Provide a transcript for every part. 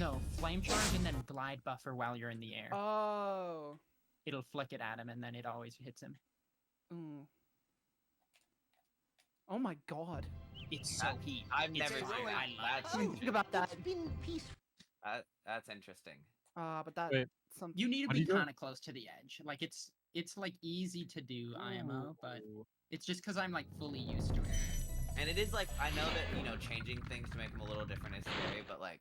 No, flame charge and then glide buffer while you're in the air. Oh. It'll flick it at him and then it always hits him. Ooh. Oh my god. It's so heat. I've It's never fire. seen that. I That's love it. Think about that. It's been peaceful. That's interesting. But that Wait. something. You need to How do be you go- kind of close to the edge. Like it's like easy to do IMO, but Ooh. it's just because I'm like fully used to it. And it is like, I know that, you know, changing things to make them a little different is scary, but like,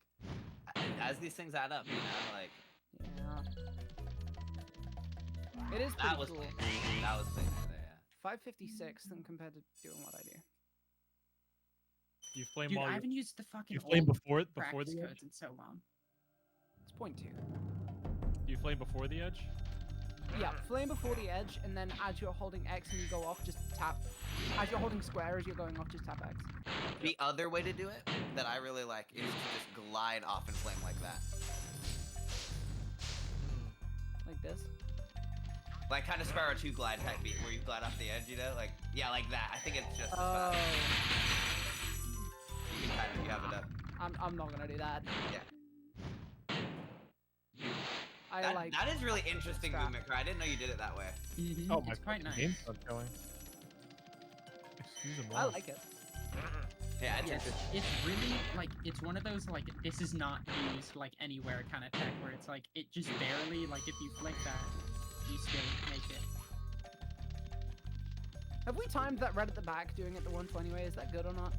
as these things add up, you know, like, Yeah. It is pretty that was cool. clean. That was clean right there, yeah. 556 than compared to doing what I do. You flame Dude, while I you haven't used the fucking you flame old before practice the edge. codes in so long. It's point 2. You flame before the edge. Yeah, flame before the edge, and then as you're holding X and you go off, just tap. As you're holding square as you're going off, just tap X. The other way to do it that I really like is to just glide off and flame like that. Like this. Like kind of Spyro 2 glide type beat where you glide off the edge, you know? Like, yeah, like that. I think it's just as Oh. fast. You can kind of, you have it up. I'm not gonna do that. Yeah. I That, like. that is really interesting Stop. movement, Cry. I didn't know you did it that way. Oh my It's quite fucking nice. game's not going. Excuse me. I like it. Yeah, it's Yes, interesting. it's really like it's one of those like this is not used like anywhere kind of tech where it's like it just barely like if you flick that you still make it. Have we timed that red at the back doing it the 120 way? Is that good or not?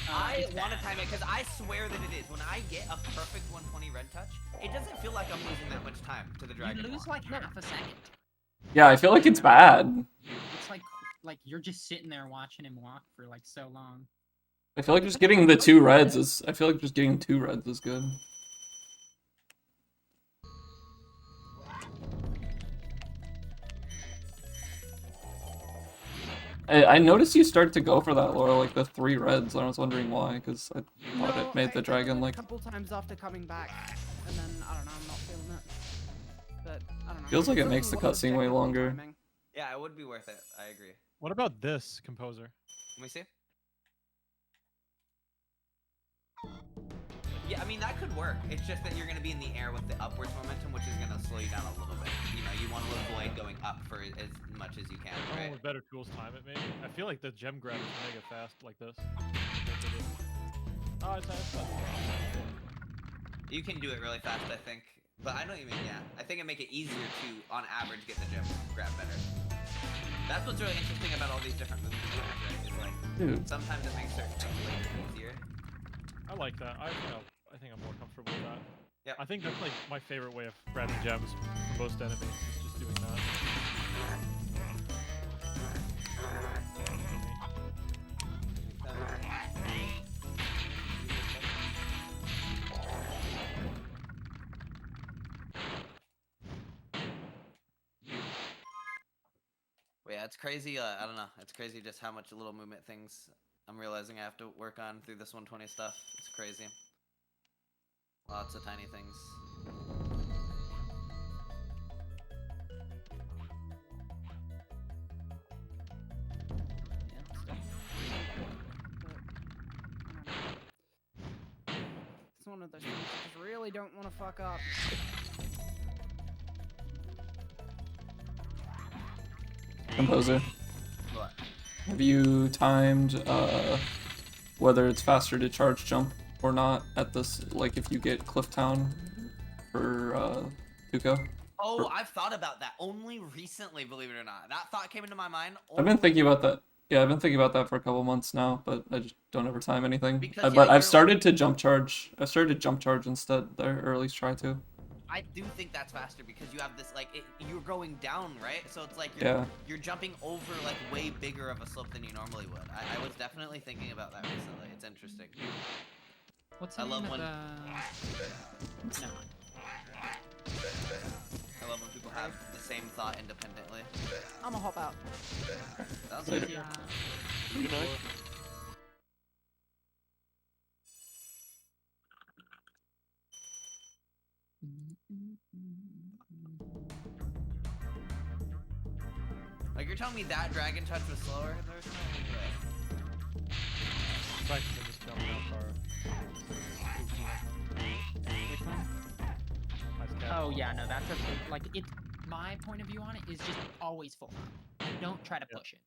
I It's want to bad. time it because I swear that it is. When I get a perfect 120 red touch, it doesn't feel like I'm losing that much time to the You dragon. lose like half a second. Yeah, I feel like it's bad. It's like you're just sitting there watching him walk for like so long. I feel like just getting the 2 reds is. I feel like just getting 2 reds is good. I noticed you start to go for that, Laura, like the 3 reds. And I was wondering why, because I thought No, it made I the did dragon it like. a couple times after coming back, and then I don't know. I'm not feeling it. But I don't know. Feels like it It's makes the a lot of cutscene way technical longer. timing. Yeah, it would be worth it. I agree. What about this composer? Let me see. Yeah, I mean, that could work. It's just that you're going to be in the air with the upwards momentum, which is going to slow you down a little bit. You know, you want to avoid going up for as much as you can, Oh, right? with better tools time it maybe. I feel like the gem grab is mega fast like this. Oh, it's You can do it really fast, I think. But I know what you mean, yeah. I think it'd make it easier to, on average, get the gem grab better. That's what's really interesting about all these different moves, right? Is like, Dude. sometimes it makes certain things later easier. I like that. I think I'm more comfortable with that. Yep. I think that's like my favorite way of grabbing gems from most enemies is just doing that. But yeah, it's crazy. I don't know. It's crazy just how much little movement things I'm realizing I have to work on through this 120 stuff. It's crazy. Lots of tiny things. It's one of those things you just really don't want to fuck up. Composer. What? Have you timed whether it's faster to charge jump or not at this, like if you get Cliff Town for Tuco? Oh, I've thought about that only recently, believe it or not. That thought came into my mind. I've been thinking about that. Yeah, I've been thinking about that for a couple months now, but I just don't ever time anything. Because, But yeah, I've started to jump charge. I started to jump charge instead there, or at least try to. I do think that's faster because you have this like you're going down, right? So it's like Yeah. you're jumping over like way bigger of a slope than you normally would. I was definitely thinking about that recently. It's interesting. What's the I name love of when- the... No. I love when people have the same thought independently. I'ma hop out. Sounds Later. good. Yeah. Good night. Like you're telling me that dragon touch was slower? There's no way. Practicing this jump now far. Which one? Oh yeah, no, that's a like it. My point of view on it is just always full health. Don't try to push it.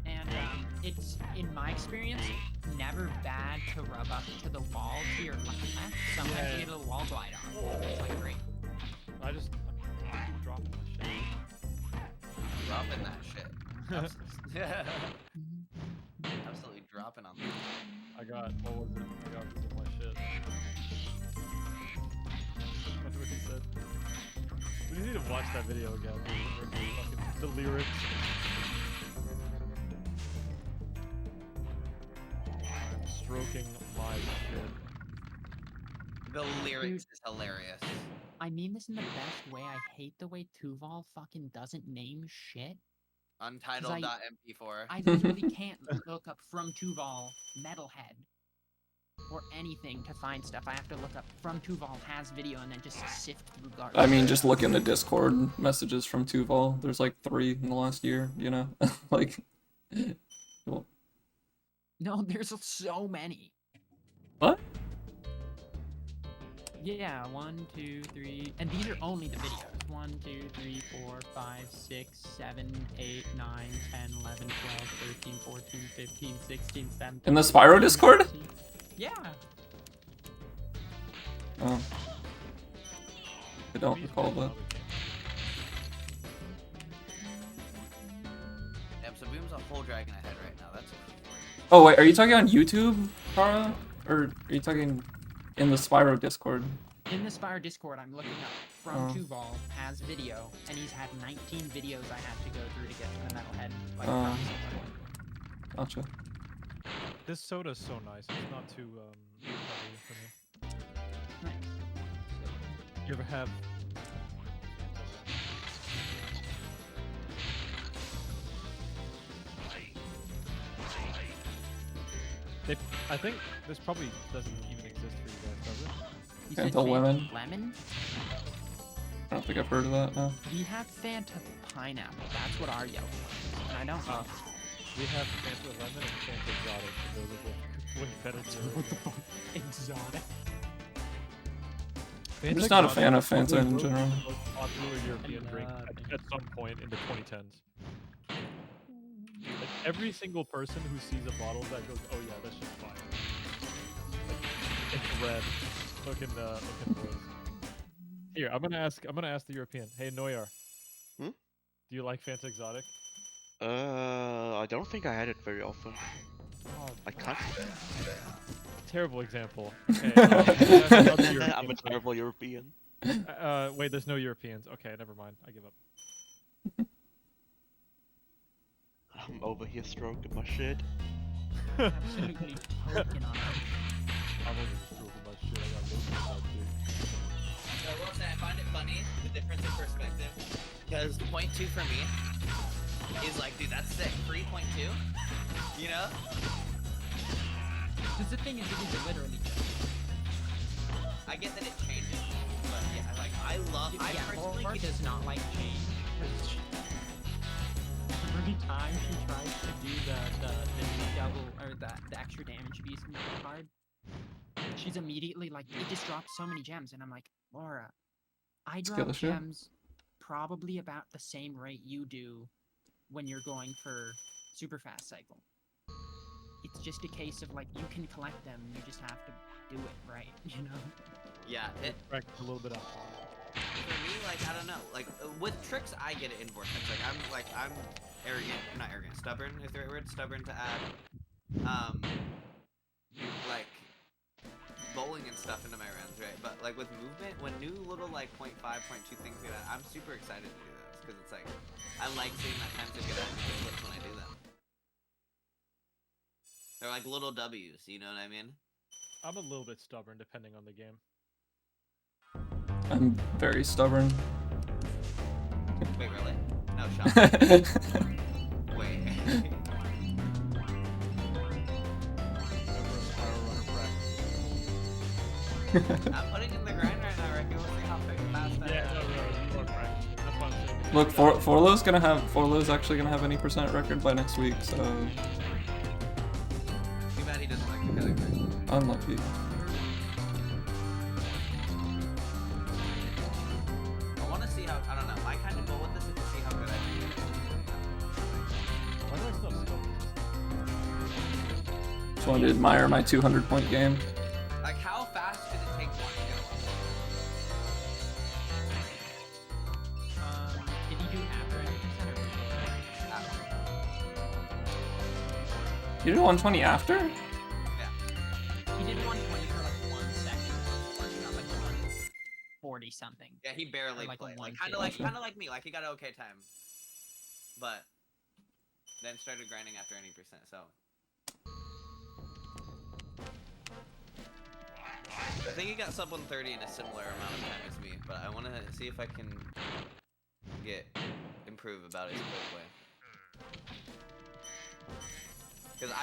And it's in my experience never bad to rub up to the wall to your left. Sometimes you get a little wall glide on. It's like great. I'm dropping my shit. Dropping that shit. Yeah. Absolutely dropping on that. I got, what was it? I got rid of my shit. That's what he said. We need to watch that video again. The lyrics. I'm stroking my shit. The lyrics is hilarious. I mean this in the best way. I hate the way Tuval fucking doesn't name shit. Untitled.mp4. I literally can't look up from Tuval Metalhead or anything to find stuff. I have to look up from Tuval has video and then just sift through garbage. I mean, just look in the Discord messages from Tuval. There's like 3 in the last year, you know? Like, cool. No, there's so many. What? Yeah, 1, 2, 3, and these are only the videos. 1, 2, 3, 4, 5, 6, 7, 8, 9, 10, 11, 12, 13, 14, 15, 16, 17. In the Spyro Discord? 18. Yeah. Oh. I don't recall that. Damn, so Boom's a full dragon ahead right now. That's Oh wait, are you talking on YouTube, Kara? Or are you talking in the Spyro Discord? In the Spyro Discord, I'm looking up from Tuval has video, and he's had 19 videos I had to go through to get to the Metalhead. Like, Gotcha. This soda's so nice. It's not too heavy for me. Nice. You ever have? I think this probably doesn't even exist for you guys, does it? You said Fanta lemon? Lemon? I don't think I've heard of that, no. We have Fanta pineapple. That's what our yellow is. And I don't know. We have Fanta lemon and Fanta exotic. Those are way better than What the fuck? Exotic. I'm just not a fan of Fanta in general. The most popular European drink at some point in the 2010s. Like every single person who sees a bottle of that goes, "Oh yeah, that's just fine." Like, it's red. Looking boys. Here, I'm gonna ask the European. Hey Neuer. Hmm? Do you like Fanta Exotic? I don't think I had it very often. Oh, I can't. terrible example. Okay, another European I'm a terrible European. wait, there's no Europeans. Okay, never mind. I give up. I'm over here stroking my shit. Absolutely token on it. I'm over just stroking my shit. I got loads of that too. So I will say, I find it funny, the difference in perspective, because 0.2 for me is like, dude, that's sick. 3.2, you know? Because the thing is, it is literally just... I get that it changes, but yeah, like, I personally Laura does not like change. Every time she tries to do the double, or the extra damage beast card, she's immediately like, it just drops so many gems, and I'm like, Laura, I drop Skillshare? gems probably about the same rate you do when you're going for super fast cycle. It's just a case of like, you can collect them, you just have to do it right, you know? Yeah, it, Practice a little bit out. for me, like, I don't know, like, with tricks, I get it in Vortex, like, I'm arrogant, not arrogant, stubborn is the right word, stubborn to add, like, bowling and stuff into my rounds, right? But, like, with movement, when new little, like, 0.5, 0.2 things like that, I'm super excited to do those, because it's like, I like seeing that time to get out and splits when I do them. They're like little W's, you know what I mean? I'm a little bit stubborn depending on the game. I'm very stubborn. Wait, really? No, shot. Wait. I'm putting in the grind right now, Ricky. We'll see how fast that Yeah, no, you are practicing. That's what I'm saying. Look, Forlo's actually gonna have any percent record by next week, so Too bad he doesn't like the category. unlucky. want to admire my 200-point game. Like, how fast did it take one to go up? Did you do after 80% or before? You did 120 after? Yeah. He did 120 for like 1 second, or he got like 140 something. Yeah, he barely like a played. Like, 150. kind of like me. Like, he got an okay time. But then started grinding after 80%, so. I think he got sub 130 in a similar amount of time as me, but I want to see if I can improve about it quickly. Because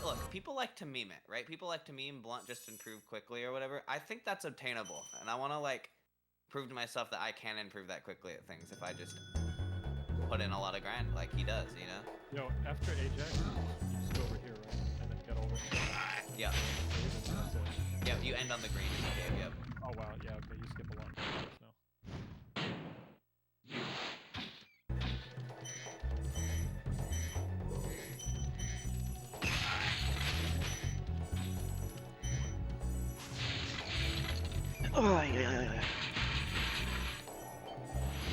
look, people like to meme it, right? People like to meme blunt just improve quickly or whatever. I think that's obtainable, and I want to like prove to myself that I can improve that quickly at things if I just put in a lot of grind like he does, you know? Yo, after Ajax, you just go over here, right? And then get over here. Yeah. That's it. Yeah, you end on the green in the cave, yep. Oh wow, yeah, okay, you skip a lot of caves now.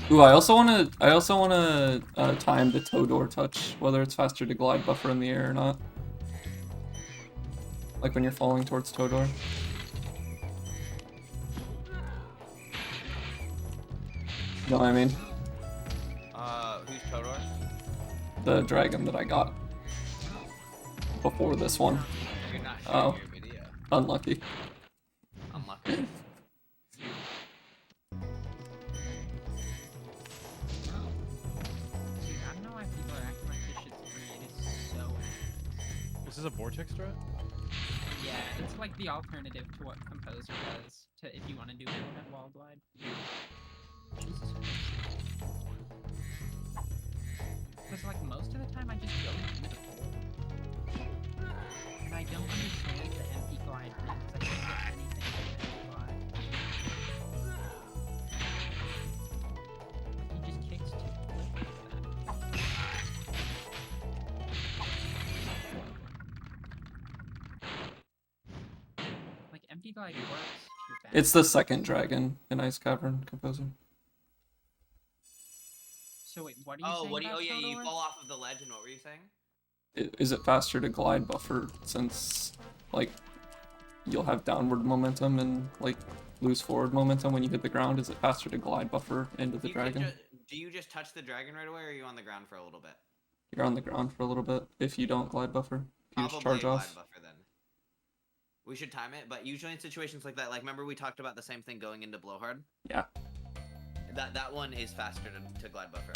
Ooh, I also wanna time the Todor touch, whether it's faster to glide buffer in the air or not. Like when you're falling towards Todor. You know what I mean? Who's Todor? The dragon that I got before this one. You're not showing Oh. your video. Unlucky. Unlucky. Dude, I don't know why people are acting like this shit's free. It is so ass. This is a vortex strat? Yeah, it's like the alternative to what Composer does to if you want to do Metalhead Wall Glide. Jesus Christ. Because like most of the time I just go through the hole. And I don't understand the empty glide thing because I can't get anything with the empty glide. Like, he just kicks too quick like that. Like empty glide works if you're bad. It's the second dragon in Ice Cavern, Composer. So wait, what are you saying about yeah, you Todor? fall off of the ledge, and what were you saying? Is it faster to glide buffer since, like, you'll have downward momentum and, like, lose forward momentum when you hit the ground? Is it faster to glide buffer into the dragon? Do you just touch the dragon right away, or are you on the ground for a little bit? You're on the ground for a little bit if you don't glide buffer. If you just charge glide off. buffer then. We should time it, but usually in situations like that, like remember we talked about the same thing going into blowhard? Yeah. That one is faster to glide buffer.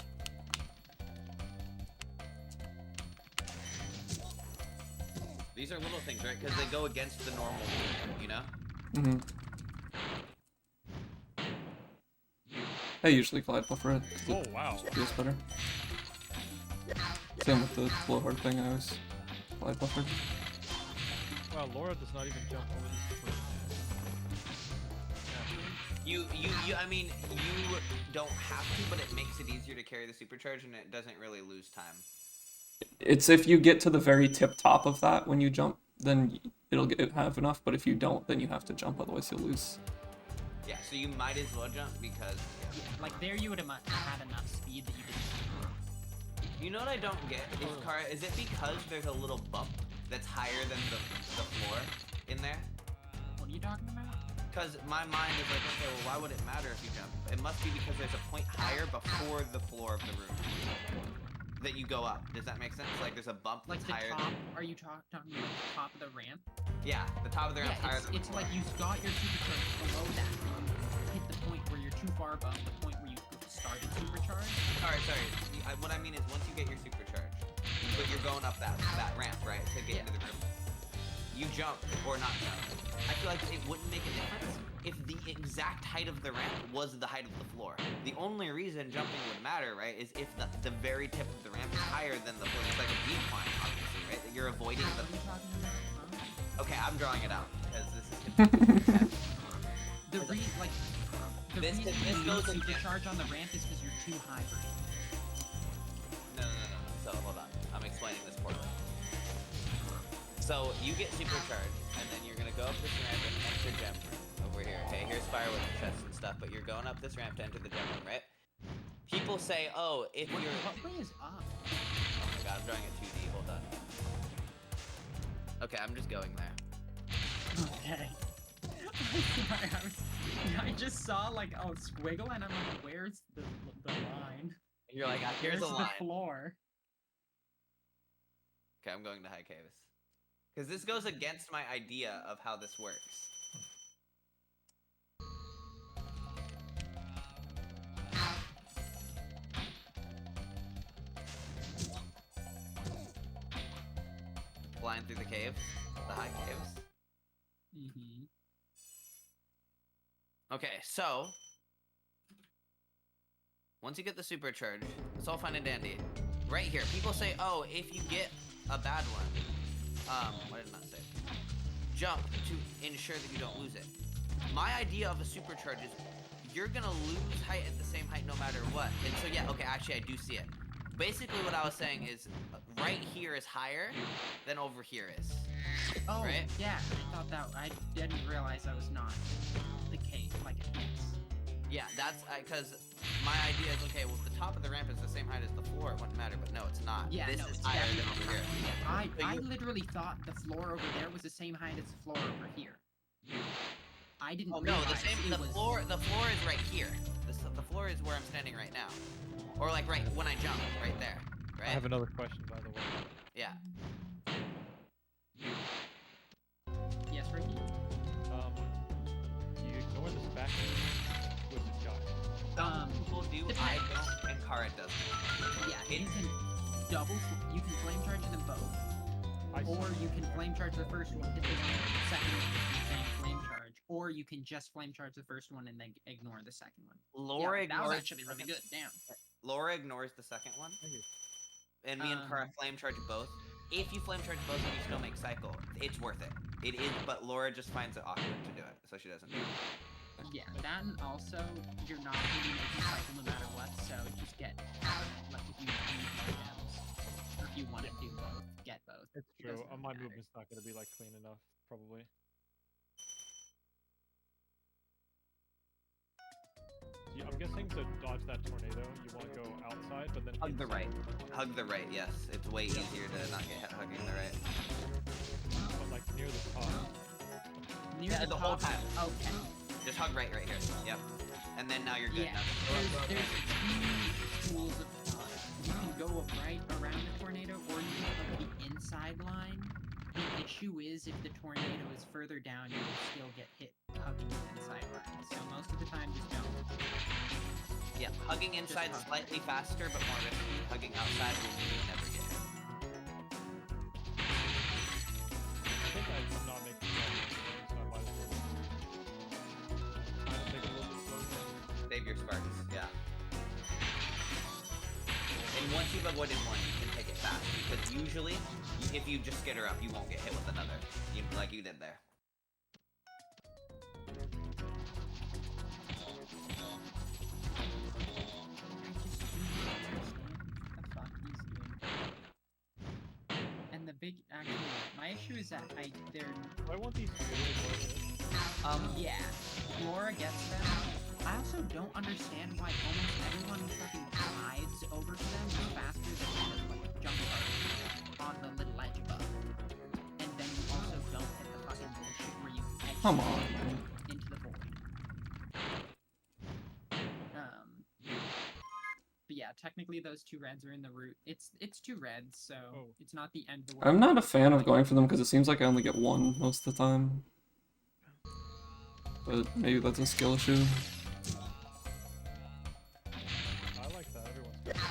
These are little things, right? Because they go against the normal rule, you know? Mm-hmm. I usually glide buffer it 'cause Oh it wow. feels better. Same with the blowhard thing, I always glide buffer. Wow, Laura does not even jump over this first. I mean, you don't have to, but it makes it easier to carry the supercharge and it doesn't really lose time. It's if you get to the very tip top of that when you jump, then it'll have enough, but if you don't, then you have to jump, otherwise you'll lose. Yeah, so you might as well jump because... Like there you would have had enough speed that you didn't. You know what I don't get? Is it because there's a little bump that's higher than the floor in there? What are you talking about? Because my mind is like, okay, well, why would it matter if you jump? It must be because there's a point higher before the floor of the room that you go up. Does that make sense? Like there's a bump Like that's the higher. top? Are you talking about the top of the ramp? Yeah, the top of the ramp's higher than the it's floor. like you got your supercharge below that, and you hit the point where you're too far above the point where you started supercharge. Sorry. What I mean is once you get your supercharge, but you're going up that ramp, right, to get into the room, you jump or not jump. I feel like it wouldn't make a difference if the exact height of the ramp was the height of the floor. The only reason jumping would matter, right, is if the very tip of the ramp is higher than the floor. It's like a decline, obviously, right? That you're avoiding the... What are you talking about? Huh? Okay, I'm drawing it out because this is... The reason This you goes lose against- supercharge on the ramp is because you're too high for it. No. So, hold on. I'm explaining this poorly. So you get supercharged, and then you're gonna go up this ramp and enter gem room over here. Okay, here's Spyro with the chests and stuff, but you're going up this ramp to enter the gem room, right? People say, oh, if What, you're... what way is up? Oh my god, I'm drawing a 2D, hold on. Okay, I'm just going there. Okay. I just saw like a squiggle and I'm like, where's the line? You're like, ah, here's Where's a the line. floor? Okay, I'm going to high caves. Because this goes against my idea of how this works. Flying through the caves, the high caves. Mm-hmm. Okay, so once you get the supercharge, it's all fine and dandy. Right here, people say, oh, if you get a bad one, what did I not say? Jump to ensure that you don't lose it. My idea of a supercharge is you're gonna lose height at the same height no matter what. And so yeah, okay, actually I do see it. Basically what I was saying is right here is higher than over here is. Oh, Right? yeah. I thought that. I didn't realize that was not the case. Like, yes. Yeah, that's because my idea is okay. Well, if the top of the ramp is the same height as the floor, it wouldn't matter. But no, it's not. Yeah, this no, is it's higher than definitely over here. higher. Yeah, So I you- literally thought the floor over there was the same height as the floor over here. I didn't Oh no, realize the same. it The was... floor. The floor is right here. The floor is where I'm standing right now, or like right when I jump, right there. Right. I have another question, by the way. Yeah. Yes, Ricky? You ignore this back with this guy. Some people do. depends. I don't, and Kara doesn't. Yeah, you can you can flame charge them both. I Or see. you can flame charge the first one, hit the one with the second one, and then flame charge. Or you can just flame charge the first one and then ignore the second one. Laura Yeah, that was ignores. actually really good. Damn. Laura ignores the second one, Thank you. and me and Kara flame charge both. If you flame charge both and you still make cycle, it's worth it. It is, but Laura just finds it awkward to do it, so she doesn't do it. Yeah, that and also you're not really making cycle no matter what, so just get like if you need more gems, or if you want to do both, get both. It's It true. doesn't really My matter. movement's not gonna be like clean enough, probably. Yeah, I'm guessing to dodge that tornado, you want to go outside, but then Hug the inside. right. Hug the right, yes. It's way easier to not get hit hugging the right. But like near the top. Near Yeah, the whole top- time. Okay. Just hug right here. Yep. And then now you're good. Yeah. There's two schools of thought. You can go right around the tornado, or you can hug the inside line. The issue is if the tornado is further down, you will still get hit hugging the inside line. So most of the time, just don't. Yeah, hugging inside hug. slightly faster, but more risky. Hugging outside will mean you never get hit. I think I'm not making sense, so I might as well kind of take a little bit slower. Save your sparks, yeah. And once you've avoided one, you can take it fast, because usually, if you just skitter up, you won't get hit with another, like you did there. I just do not understand what the fuck he's doing. And the big, actually, my issue is that they're, Do I want these to be really yeah, Laura gets them. I also don't understand why almost everyone fucking glides over to them faster than like jump on the little ledge above. And then you also don't hit the fucking bullshit where you edge Come on, man. into the void. But yeah, technically those two reds are in the route. It's two reds, so Oh. it's not the end of the world. I'm not a fan of going for them because it seems like I only get one most of the time. But maybe that's a skill issue. I like that. Everyone's got like,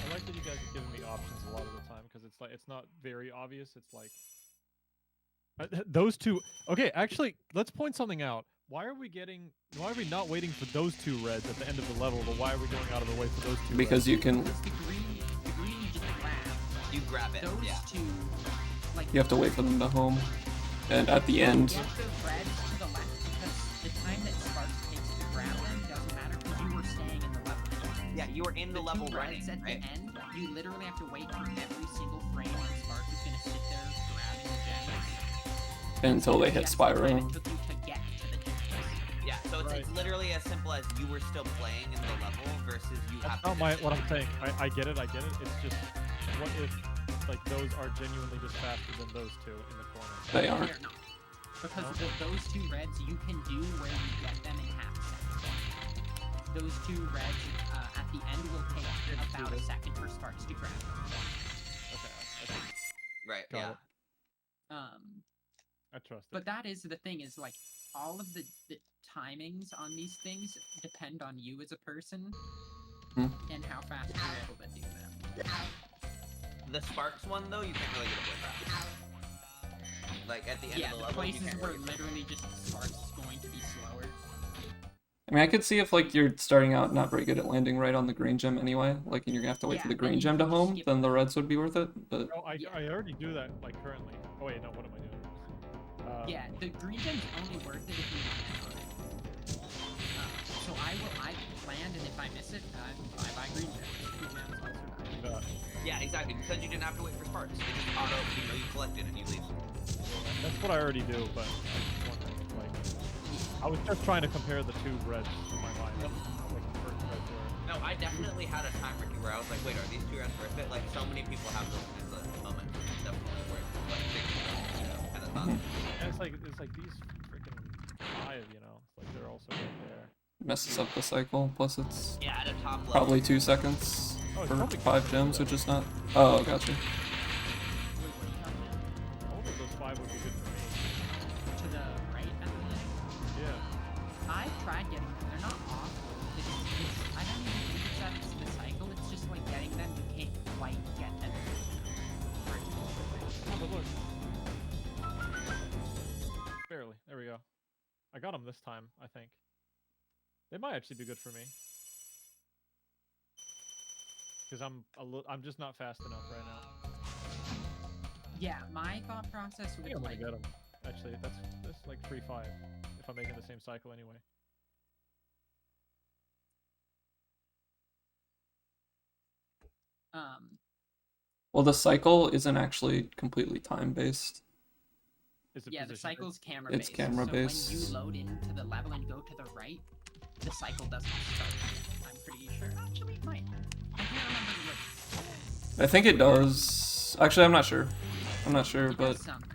I like that you guys are giving me options a lot of the time because it's like it's not very obvious. It's like those two. Okay, actually, let's point something out. Why are we not waiting for those two reds at the end of the level, but why are we going out of the way for those two? Because you can, Because the green you just grab. You grab it, Those yeah. two, like you have to wait for them to home. And at the end, get the reds to the left because the time that Sparks takes to grab them doesn't matter because you were staying in the level. Yeah, you were in the level two running, reds at right? the end you literally have to wait for every single frame when Sparks is gonna sit there grabbing the gems. Until they hit Guess the time Spyro. it took you to get to the gems. Yeah, so it's literally as simple as you were still playing in the level versus you have That's to. not what I'm saying. I get it. It's just, what if like those are genuinely just faster than those two in the corner? They aren't. They're not. Because those two reds you can do where you get them in half a second. Those two reds at the end will take about a second for Sparks to grab. Okay. Right. Got Yeah. it. I trust it. But that is the thing, is like all of the timings on these things depend on you as a person and how fast you're able to do them. The Sparks one though, you can't really get away with that. Like at the end Yeah, of the the level, you places can't where really get away literally just Sparks is going to be slower. I mean, I could see if like you're starting out not very good at landing right on the green gem anyway, like and you're gonna have to wait for the Yeah, green then gem to you home, skip then the that. reds would be worth it. But No, I Yeah. already do that like currently. Oh wait, no, what am I doing? Yeah, the green gem's only worth it if you land on it. So I land, and if I miss it, I buy green gem. Green gems also die. Yeah, exactly. Because you didn't have to wait for Sparks. It just auto, you collect it and you leave. That's what I already do, but I was wondering, like, I was just trying to compare the two reds in my mind. Like the first reds were. No, I definitely had a time or two where I was like, wait, are these two reds worth it? Like, so many people have those in the moment. It's definitely worth it. Like, kind of thought. And it's like these freaking 5, you know, it's like they're also right there. messes up the cycle. Plus it's Yeah, at a top level. probably 2 seconds Oh, it's for probably 5 gems, which is not. Oh, gotcha. Wait, what are you talking about? All of those 5 would be good for me. To the right at the end? Yeah. I've tried getting them. They're not awful. I don't even think it's that it's the cycle. It's just like getting them. You can't quite get them. Oh, but look. Barely. There we go. I got them this time, I think. They might actually be good for me. Because I'm just not fast enough right now. Yeah, my thought process I think would I'm gonna like get them. Actually, that's like 3-5 if I'm making the same cycle anyway. Well, the cycle isn't actually completely time based. Is it yeah, the position-based? cycle's camera It's based. camera so based. when you load into the level and go to the right, the cycle doesn't start. I'm pretty sure. Actually, it might. I can't remember the I think it does. Actually, I'm not sure. I'm not sure, It but does something.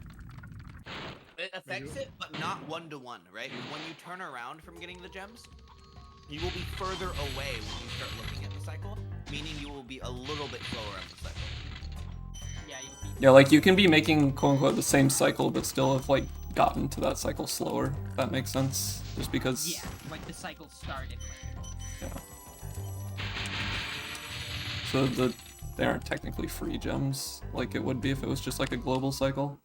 It affects it, but not 1-to-1, right? When you turn around from getting the gems, you will be further away when you start looking at the cycle, meaning you will be a little bit slower on the cycle. Yeah, you'll be. yeah, like you can be making quote unquote the same cycle, but still have like gotten to that cycle slower. If that makes sense. Just because. Yeah, like the cycle started later. Yeah. So they aren't technically free gems like it would be if it was just like a global cycle.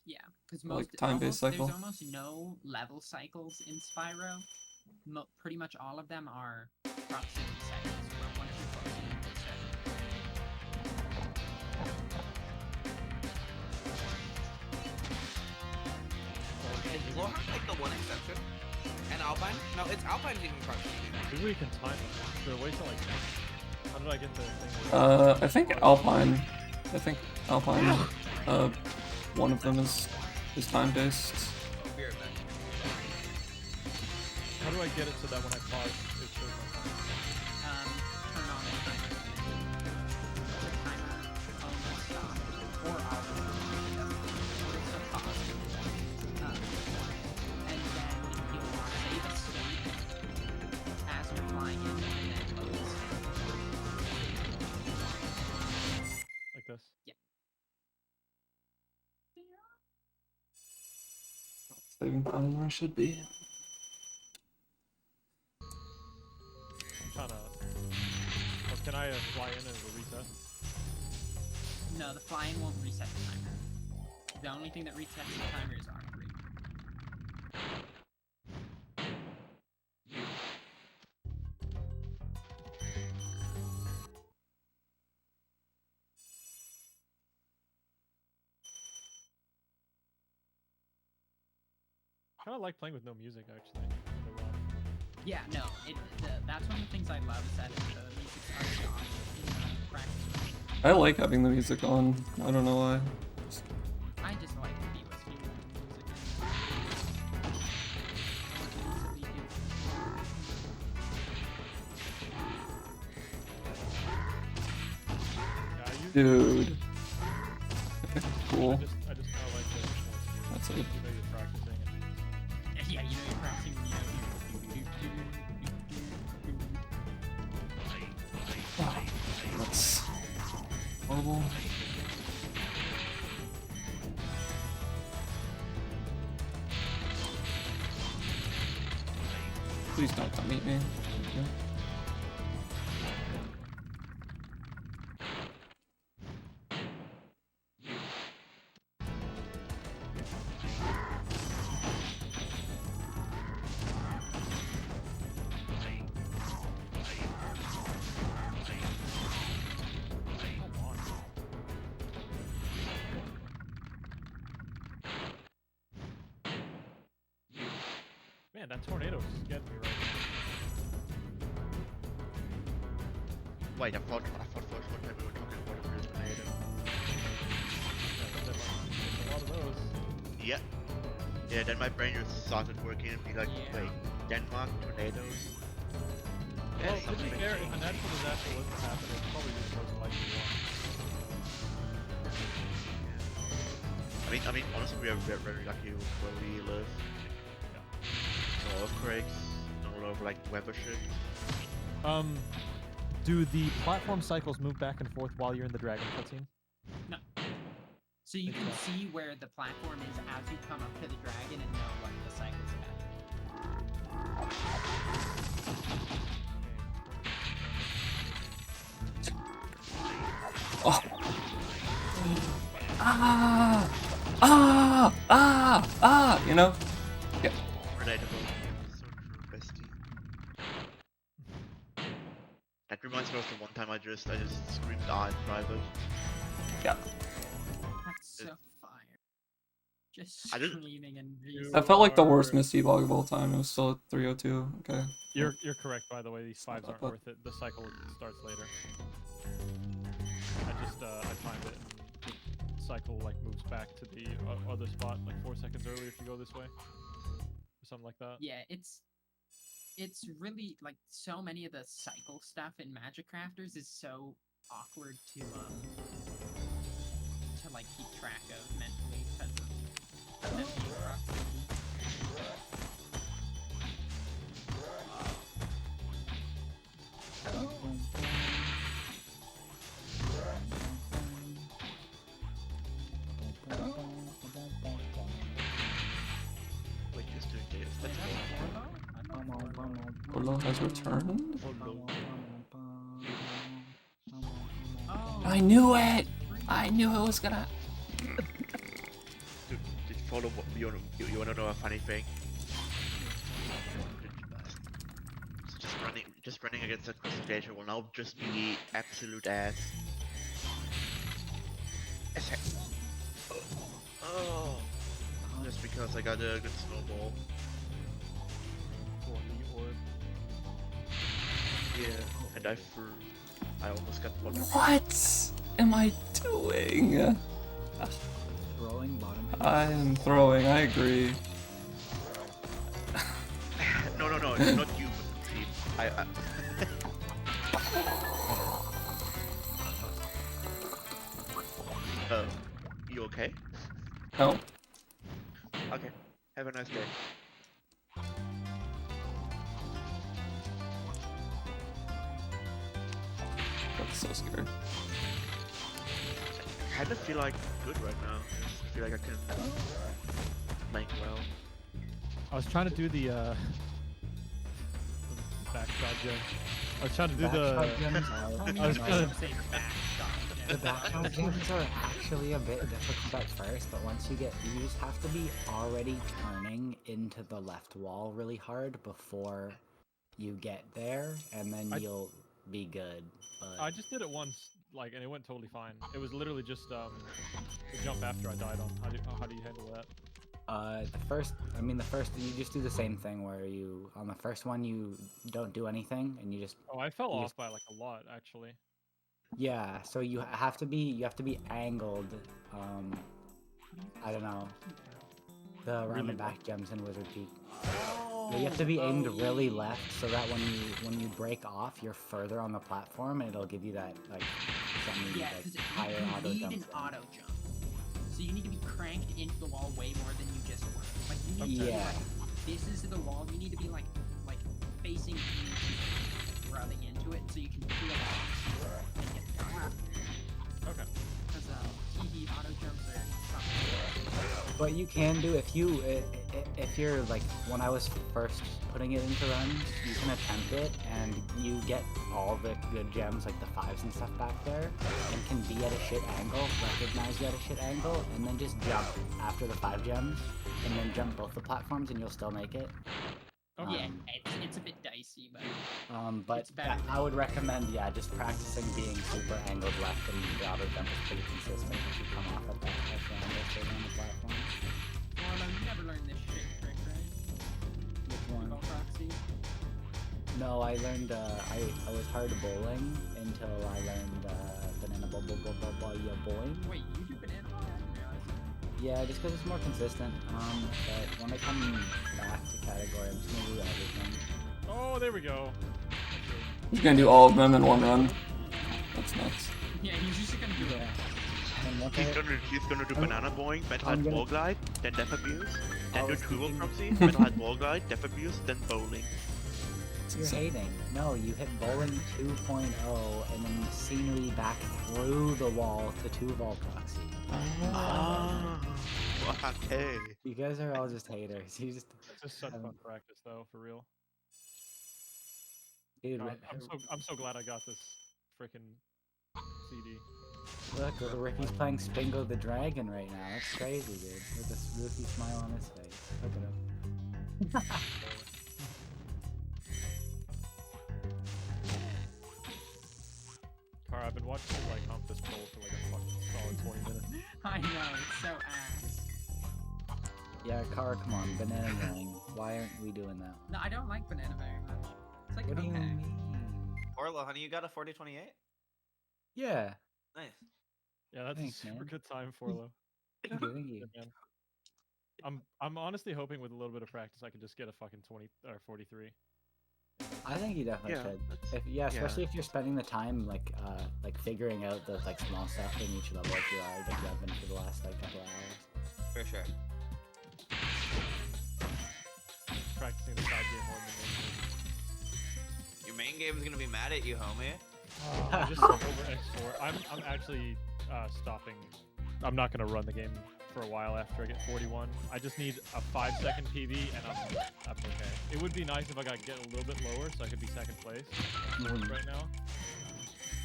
Yeah, because Like most time-based cycle? There's almost no level cycles in Spyro. Pretty much all of them are proximity cycles, where one of you proximity Is Lorhart like the one exception? And Alpine? No, it's Alpine's even proximity. Maybe we can time it. Should I wait till like. How did I get the thing? I think Alpine. One of them is time based. I'll be right back. How do I get it so that when I pause, it shows my time? Turn on the timer. The timer only stops, or I'll it's a pause. And then you'll save a state as you're flying in, and then loads. Like this? Yeah. Saving time where I should be. I'm trying to. Or can I fly in as a reset? No, the flying won't reset the timer. The only thing that resets the timer is R3. I kind of like playing with no music actually. in the run. Yeah, no, that's one of the things I love is that the music's unshocked in practice. I like having the music on. I don't know why. I just like to be with people. Yeah, Dude. Cool. I just kind of like the That's it. you know you're practicing. And Yeah, you know you're practicing. That's horrible. Please don't come meet me. Okay. Man, that tornado's getting me right Wait, I thought for a short time we were talking about a real tornado. now. There's a lot of those. Yeah. Yeah, then my brain just started working and be like, Yeah. wait, Denmark, tornadoes? Well, Yeah, to be something fair, if a changed. natural disaster was to happen, it's probably just most likely one. I mean, honestly, we are very lucky where we live. No earthquakes, no lot of like weather shit. Do the platform cycles move back and forth while you're in the dragon cutscene? So you can Okay. see where the platform is as you come up to the dragon and know what the cycle's about. Oh. Ah! You know? Yeah. Relatable. So true, bestie. That reminds me of the one time I just screamed "ah" in private. Yeah. That's so fire. Just I didn't- screaming and That felt like the worst Misty bug of all time. It was still at 302. Okay. You're correct, by the way. These not fives that aren't bad. worth it. The cycle starts later. I timed it. And the cycle like moves back to the other spot like 4 seconds earlier if you go this way, or something like that. Yeah, it's really like so many of the cycle stuff in Magic Crafters is so awkward to like keep track of mentally because of them being proximity. Wait, just doing this. Let's go. Orlo has returned. Oh, I knew it! I knew it was gonna. Dude, did you follow what you wanna know a funny thing? Just running against a crystal glacier will now just be absolute ass. Oh, just because I got a good snowball. For the orb. Yeah, and I almost got one. What am I doing? Throwing bottom. I am throwing. I agree. No, it's not you, but the team. You okay? No. Okay. Have a nice day. That's so scared. I kind of feel like good right now. I feel like I can playing well. I was trying to do the backshot gem. I was trying to do Backshot I was trying to. say backshot. The backshot gems are actually a bit difficult at first, but once you just have to be already turning into the left wall really hard before you get there, and then you'll be good. But I just did it once, like, and it went totally fine. It was literally just the jump after I died on. How do you handle that? the first you just do the same thing where on the first one you don't do anything and you just Oh, I fell You off just- by like a lot actually. Yeah, so you have to be angled. I don't know. The around the back gems in Wizard Peak. Yeah, you have to be aimed really left so that when you break off, you're further on the platform and it'll give you that like Yeah, like because higher you auto need jump. an thing. auto jump. So you need to be cranked into the wall way more than you just were. Like you need to be Yeah. like, this is the wall. You need to be like facing into it, rubbing into it, so you can feel it and get done. Okay. Because TV auto jumps are something. What you can do if you're like when I was first putting it into runs, you can attempt it and you get all the good gems like the 5s and stuff back there, and can be at a shit angle, recognize you at a shit angle, and then just jump after the 5 gems, and then jump both the platforms, and you'll still make it. Yeah, it's a bit dicey, but But it's better. I would recommend, just practicing being super angled left, and the auto jump is pretty consistent if you come off at that angle straight on the platform. Well, you never learned this shit trick, right? Which one? Ball proxy. No, I learned, I was hard bowling until I learned, banana boing. Wait, you do banana ball? I didn't realize that. Yeah, just because it's more consistent. But when I come back to category, I'm just gonna do everything. Oh, there we go. He's gonna do all of them in one run. That's nuts. Yeah, he's just gonna do it. And once He's gonna do banana boing, metal I'm head gonna- wall glide, then death abuse, then I do was turbo thinking- proxy, metal head wall glide, death abuse, then bowling. You're hating. No, you hit bowling 2.0 and then scenery back through the wall to 2 vault proxy. Ah, okay. You guys are all just haters. You just, It's just such fun practice, though, for real. dude. God, I'm so glad I got this freaking CD. Look, Ricky's playing Spingo the Dragon right now. That's crazy, dude. With this goofy smile on his face. Look at him. Car, I've been watching you like hump this pole for like a fucking solid 20 minutes. I know, it's so ass. Yeah, Kara, come on, banana going. Why aren't we doing that? No, I don't like banana very much. It's like, What do you okay. mean? Orlo, honey, you got a 4028? Yeah. Nice. Yeah, that's Thanks, a super man. good time for Lo. Thank you, thank you. Yeah, man. I'm honestly hoping with a little bit of practice I could just get a fucking 20 or 43. I think you definitely Yeah, should. that's- Especially if you're spending the time like figuring out the like small stuff in each level like you have been for the last like couple hours. For sure. Practicing the side game more than the Your main game is gonna be mad at you, homie. I just over X4. I'm actually stopping. I'm not gonna run the game for a while after I get 41. I just need a 5-second PB and I'm okay. It would be nice if I got get a little bit lower so I could be second place right now.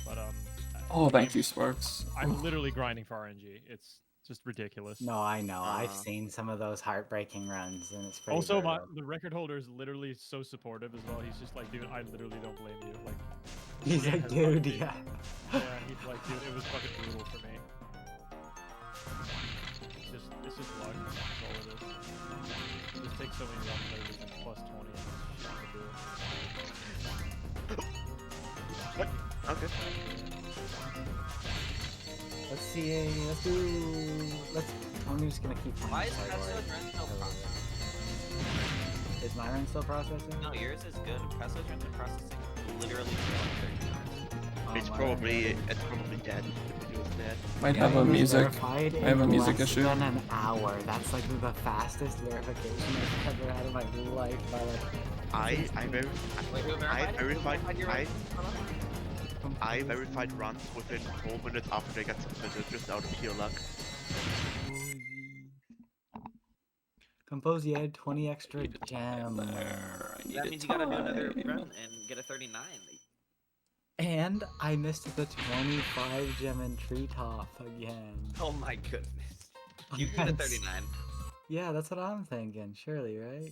But Oh, the thank game- you, Sparks. I'm literally grinding for RNG. It's just ridiculous. No, I know. I've Uh. seen some of those heartbreaking runs, and it's pretty. Also, brutal. the record holder is literally so supportive as well. He's just like, dude, I literally don't blame you. Like, He's yeah, like, it's dude, fucking- yeah. yeah, he's like, dude, it was fucking brutal for me. It's just luck. That's all it is. It just takes so many round players and plus 20 and it's shit to do. Okay. Let's see. I'm just gonna keep playing. Why is this category Presto's run still until- processing? Is my run still processing? No, yours is good. Presto's run's been processing literally for like 30 minutes. It's my probably run- dead. The video is dead. Might Yeah, have it a was music. verified I have a in music less issue. than an hour. That's like the fastest verification I've ever had in my life. By like, I Wait, who verified? verified your I run? I verified runs within 4 minutes after they got submitted, just out of pure luck. Compose, you had 20 extra Need a time gems. there. I need That a means you gotta do another time. run and get a 39. And I missed the 25 gem and treetop again. Oh my goodness. You can get a That's- 39. Yeah, that's what I'm thinking. Surely, right?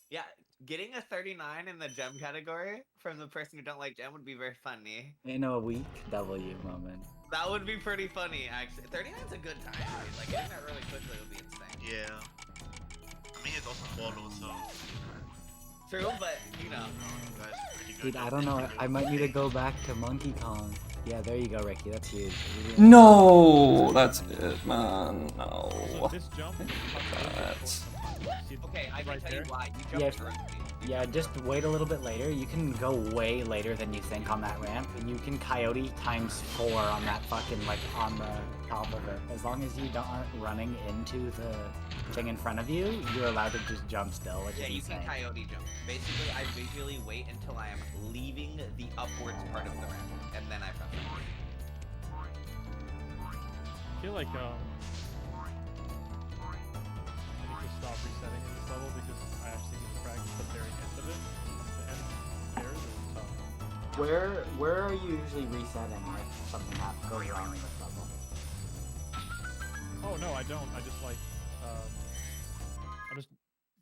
Yeah, getting a 39 in the gem category from the person who don't like gem would be very funny. In a weak W moment. That would be pretty funny, actually. 39's a good time, dude. Like, getting that really quickly would be insane. Yeah. I mean, it's also follow, so True, but, you know. guys are pretty good. Dude, I don't know. I might need to go back to Monkey Kong. Yeah, there you go, Ricky. That's huge. No, that's it, man. So No. this jump. That's- Okay, I can Right tell there. you why. You Yeah, jumped early. Yeah, just wait a little bit later. You can go way later than you think on that ramp, and you can coyote ×4 on that fucking, like, on the top of it. As long as you aren't running into the thing in front of you, you're allowed to just jump still, which Yeah, is you insane. can coyote jump. Basically, I visually wait until I am leaving the upwards part of the ramp, and then I press it. I feel like I need to stop resetting in this level because I actually need to practice the very end of it. The end stairs are tough. Where are you usually resetting if something goes wrong in this level? Oh no, I don't. I just like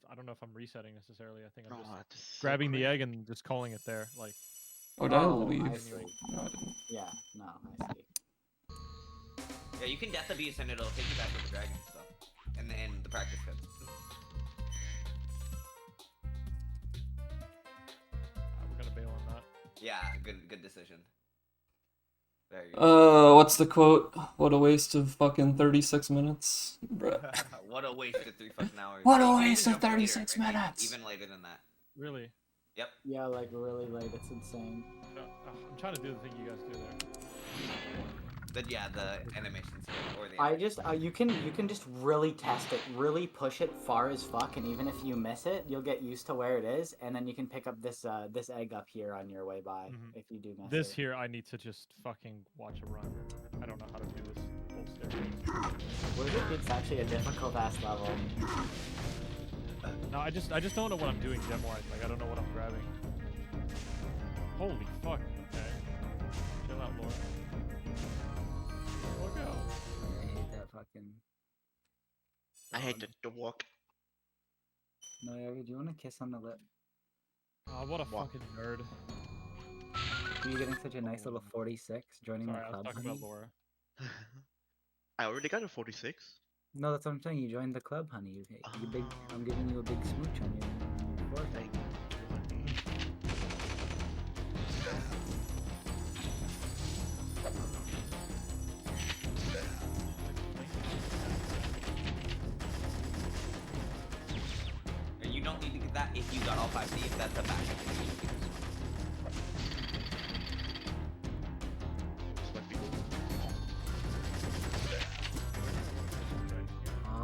I don't know if I'm resetting necessarily. I think I'm just grabbing the egg and just calling it there. Like Oh, did I Oh, leave? I see. No, I didn't. Yeah, no, I see. Yeah, you can death abuse and it'll take you back to the dragon stuff. And then the practice cuts. we're gonna bail on that. Yeah, good decision. There you go. What's the quote? What a waste of fucking 36 minutes. Bruh. What a waste of 3 fucking hours. What a You can waste even of jump earlier, 36 Ricky, minutes. Even later than that. Really? Yep. Yeah, like really late. It's insane. I'm trying to do the thing you guys do there. The animations or the I just you can just really test it, really push it far as fuck, and even if you miss it, you'll get used to where it is, and then you can pick up this this egg up here on your way by if you do miss This it. here, I need to just fucking watch a run. I don't know how to do this whole staircase. It's actually a difficult ass level. No, I just don't know what I'm doing gem-wise. Like I don't know what I'm grabbing. Holy fuck. Okay. Chill out, Laura. Look out. I hate that fucking. I hate the walk. No, do you want a kiss on the lip? Oh, what a What? fucking nerd. Are you getting such a nice little 46 joining Sorry, the I was club? talking honey? about Laura. I already got a 46. No, that's what I'm saying. You joined the club, honey. You big. I'm giving you a big smooch on your forehead. Thank you. And you don't need to get that if you got all 5 Ds. That's a backup. This might be good.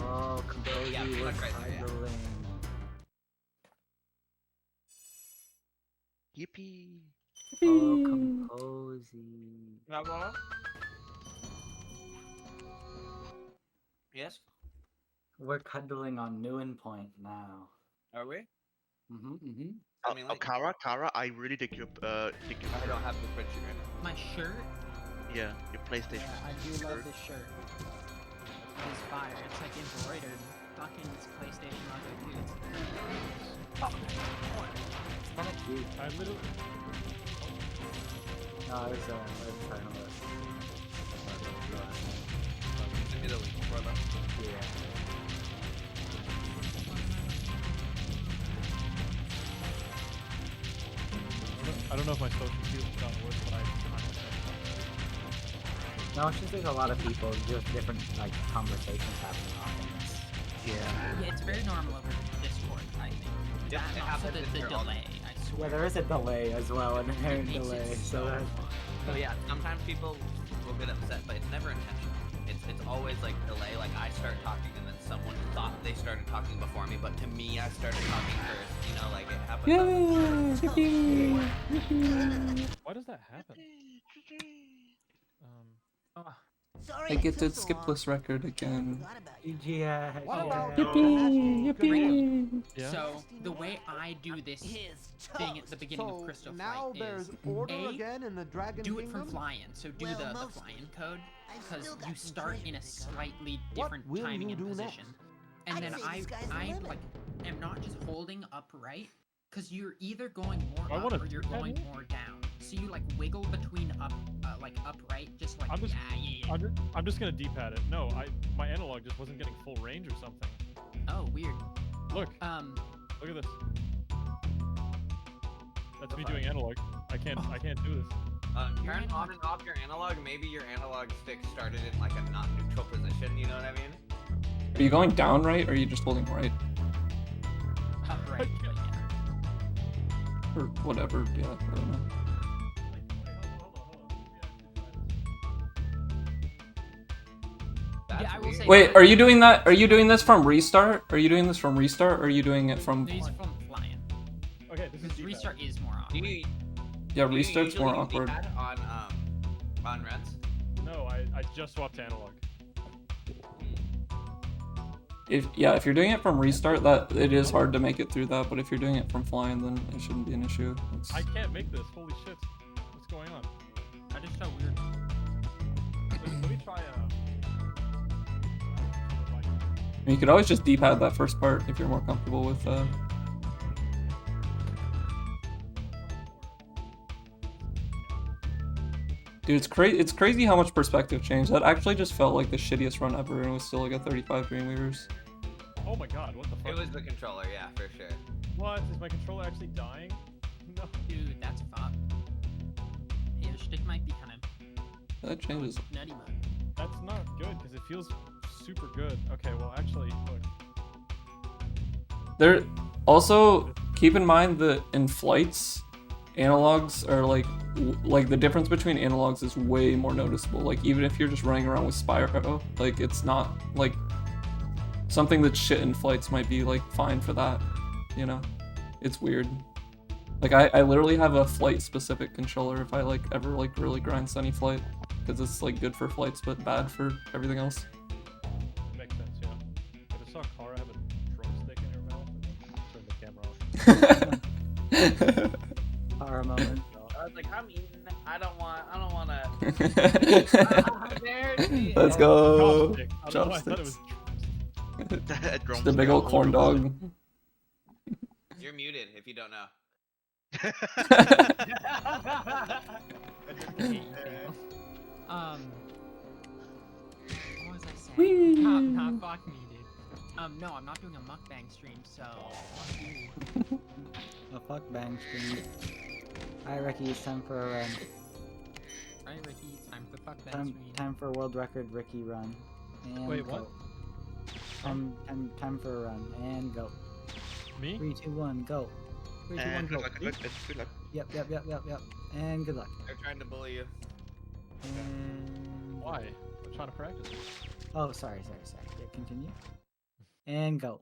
Oh, Composy Yeah, pretty was much right there, yeah. idling. Yippee! Oh, Composy. Yes? We're cuddling on Newen Point now. Are we? I mean, like, Kara, I really dig your I don't have the spreadsheet right now. My shirt? yeah, your PlayStation. I do love shirt. this shirt. It's fire. It's like embroidered. Fucking this PlayStation logo, dude. It's It's kind of cute. I literally. No, I was trying to look. Send me the link, brother. Yeah. I don't know if my social skills have gotten worse, but I No, it's just there's a lot of people, just different like conversations happening on this. yeah, it's very normal over Discord, I think. Yeah, That it and also happens the here all the delay, I swear. Yeah, there is a delay as well, an inherent makes it delay. so So that, So yeah, sometimes people will get upset, but it's never intentional. It's always like delay. Like I start talking and then someone thought they started talking before me, but to me I started talking first. You know, like it happens. Why does that happen? I get to skip this record again. yeah. Yeah. So, the way I do this thing at the beginning of Crystal now Flight there's is order A, again in the Dragon do it from Kingdom? fly-in. So do the fly-in code, because you start in a slightly What different will timing you and do position. next? And then I like am not just holding upright, because you're either going more I up wanna or you're do that going here. more down. So you like wiggle between like upright, just like I'm just- yeah. I'm just gonna D-pad it. No, my analog just wasn't getting full range or something. Oh, weird. Look, look at this. That's me doing analog. I can't do this. Your Turn on analog- and off your analog. Maybe your analog stick started in like a not neutral position. You know what I mean? Are you going down right, or are you just holding right? Upright, but yeah. Or whatever, yeah, I don't know. That's Yeah, I will weird. say- Wait, are you doing that? Are you doing this from restart? Are you doing this from restart, or are you doing it from... These from flying. Okay, this is Because D-pad. restart is more Do awkward. you, Yeah, do you restart's usually more use awkward. D-pad on runs? No, I just swapped to analog. If you're doing it from restart, that it is hard to make it through that. But if you're doing it from flying, then it shouldn't be an issue. It's... I can't make this. Holy shit! What's going on? That is so weird. Let me try. You could always just D-pad that first part if you're more comfortable with. Dude, it's crazy how much perspective changed. That actually just felt like the shittiest run ever, and it was still like a 35 Dreamweavers. Oh my god! What the fuck? It was the controller, yeah, for sure. What? Is my controller actually dying? No. Dude, that's fucked. Hey, your stick might be kind That changes. of nutty mud. That's not good because it feels super good. Okay, well actually, look. There also keep in mind that in flights, analogs are like the difference between analogs is way more noticeable. Like even if you're just running around with Spyro, like it's not like something that's shit in flights might be like fine for that, you know? It's weird. Like I literally have a flight specific controller if I like ever like really grind Sunny Flight, because it's like good for flights but bad for everything else. Makes sense, yeah. I just saw Kara have a drumstick in her mouth and then turn the camera off. Our moment. I was like, I'm eating. I don't want to. Let's go. Chopstick. I don't know why I thought it was Chopsticks. Drums Just a big old all corn over the dog. You're muted if you don't know. What was I saying? Whee! Not fuck me, dude. No, I'm not doing a mukbang stream, so fuck you. A fuck bang stream. Alright, Ricky, it's time for a run. Alright, Ricky, it's time for fuck bang Time, stream. time for world record Ricky run. And Wait, go. what? Time for a run. And go. me? 3, 2, 1, go. 3, 2, 1, And go. good luck, good luck. Yep. And good luck. They're trying to bully you. And... Why? I'm trying to practice. Oh, sorry. Yeah, continue. And go.